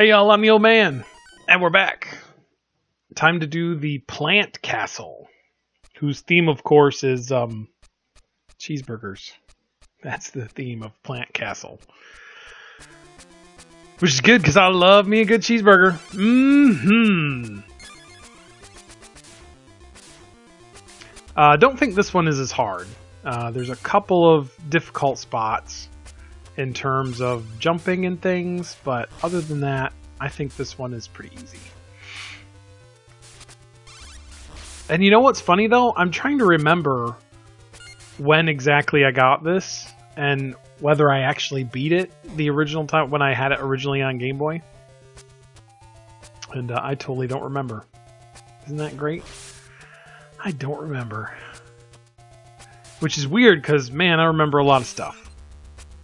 Hey y'all, I'm the old man, and we're back. Time to do the plant castle, whose theme, of course, is cheeseburgers. That's the theme of Plant Castle. Which is good, because I love me a good cheeseburger. Don't think this one is as hard. There's a couple of difficult spots in terms of jumping and things, but other than that, I think this one is pretty easy. And you know what's funny though? I'm trying to remember when exactly I got this and whether I actually beat it the original time when I had it originally on Game Boy. And I totally don't remember. Isn't that great? I don't remember. Which is weird because, man, I remember a lot of stuff.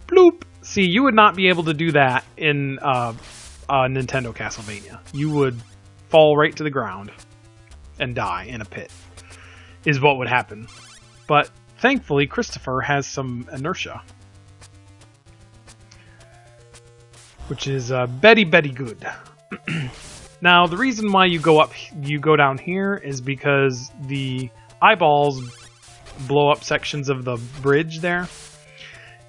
Bloop! See, you would not be able to do that in Nintendo Castlevania. You would fall right to the ground and die in a pit, is what would happen. But thankfully, Christopher has some inertia, which is Betty good. Now, the reason why you go down here is because the eyeballs blow up sections of the bridge there,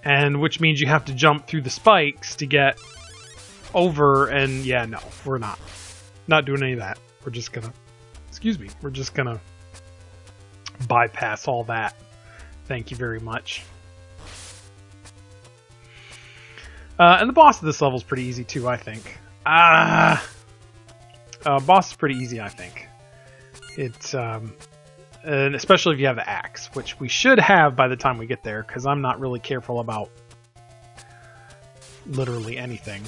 and which means you have to jump through the spikes to get over. And yeah, no, we're not doing any of that. We're just gonna, we're just gonna bypass all that. Thank you very much. And the boss of this level is pretty easy too, I think. Boss is pretty easy, I think. It's and especially if you have the axe, which we should have by the time we get there, because I'm not really careful about literally anything.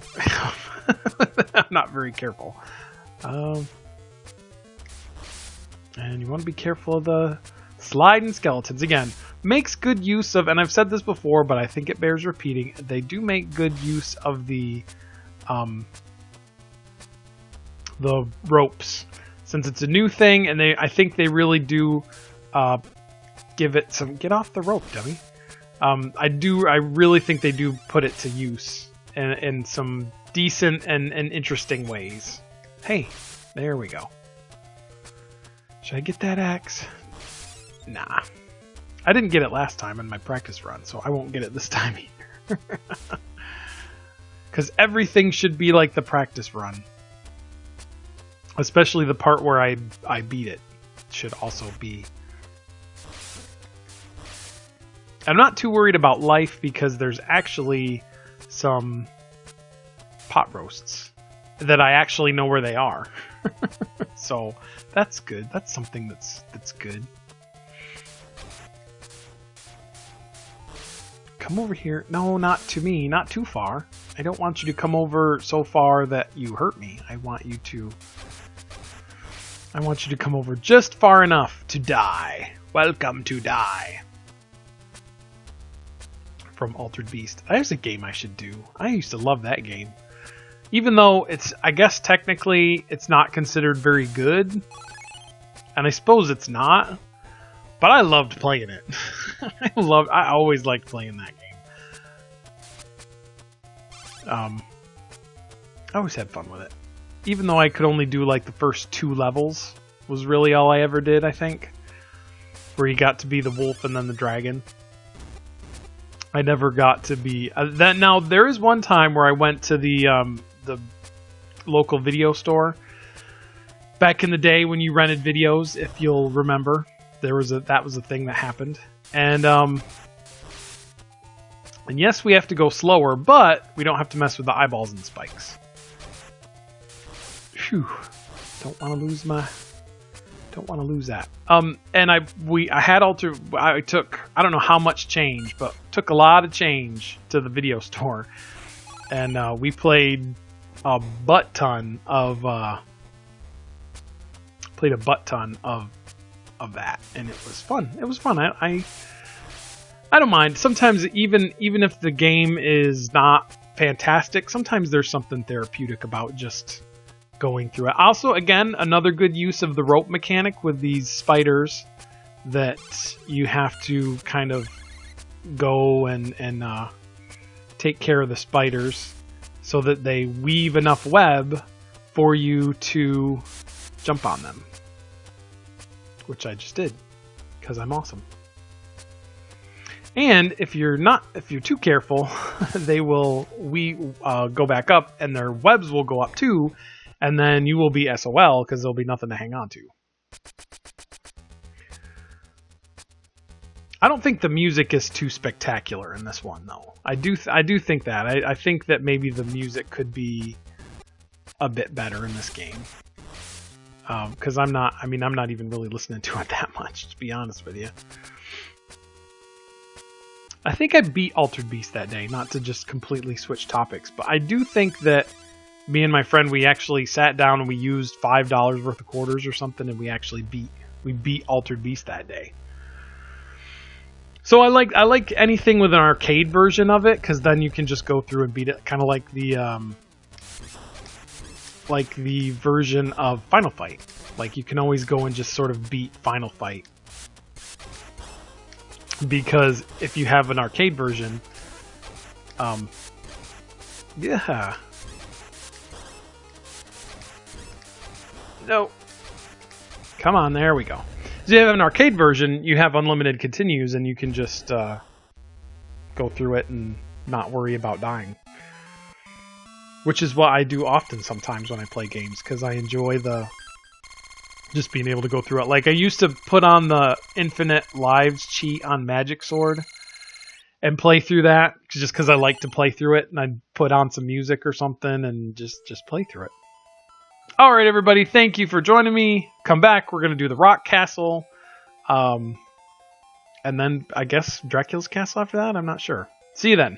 I'm not very careful. And you want to be careful of the sliding skeletons. Again, makes good use of, and I've said this before, but I think it bears repeating, they do make good use of the ropes. Since it's a new thing, and I think they really do give it some... Get off the rope, dummy. I really think they do put it to use in some decent and interesting ways. Hey, there we go. Should I get that axe? Nah. I didn't get it last time in my practice run, so I won't get it this time either. Because everything should be like the practice run. Especially the part where I beat it should also be. I'm not too worried about life because there's actually some pot roasts that I actually know where they are. So that's good. That's something that's good. Come over here. No, not to me. Not too far. I don't want you to come over so far that you hurt me. I want you to come over just far enough to die. Welcome to die. From Altered Beast. There's a game I should do. I used to love that game. Even though it's, I guess technically it's not considered very good. And I suppose it's not. But I loved playing it. I always liked playing that game. I always had fun with it. Even though I could only do like the first 2 levels was really all I ever did, I think. Where you got to be the wolf and then the dragon. I never got to be... that. Now, there is one time where I went to the local video store. Back in the day when you rented videos, if you'll remember. That was a thing that happened. And yes, we have to go slower, but we don't have to mess with the eyeballs and spikes. Phew. Don't want to lose that. And I took, I don't know how much change, but took a lot of change to the video store. And we played a butt ton of that, and it was fun. It was fun. I don't mind. Sometimes even if the game is not fantastic, sometimes there's something therapeutic about just going through it. Also, again, another good use of the rope mechanic with these spiders that you have to kind of go and take care of the spiders so that they weave enough web for you to jump on them. Which I just did, because I'm awesome. And if you're too careful, they will go back up, and their webs will go up too, and then you will be SOL because there'll be nothing to hang on to. I don't think the music is too spectacular in this one, though. I do think that. I think that maybe the music could be a bit better in this game. Because I'm not even really listening to it that much, to be honest with you. I think I beat Altered Beast that day, not to just completely switch topics, but I do think that me and my friend, we actually sat down and we used $5 worth of quarters or something, and we actually beat Altered Beast that day. So I like anything with an arcade version of it, because then you can just go through and beat it, kind of like the version of Final Fight. Like, you can always go and just sort of beat Final Fight. Because if you have an arcade version, yeah. No. Come on, there we go. So you have an arcade version, you have unlimited continues, and you can just go through it and not worry about dying. Which is what I do often sometimes when I play games, because I enjoy just being able to go through it. Like, I used to put on the infinite lives cheat on Magic Sword and play through that, just because I like to play through it, and I'd put on some music or something and just play through it. Alright, everybody, thank you for joining me. Come back, we're going to do the Rock Castle. And then, I guess, Dracula's Castle after that? I'm not sure. See you then.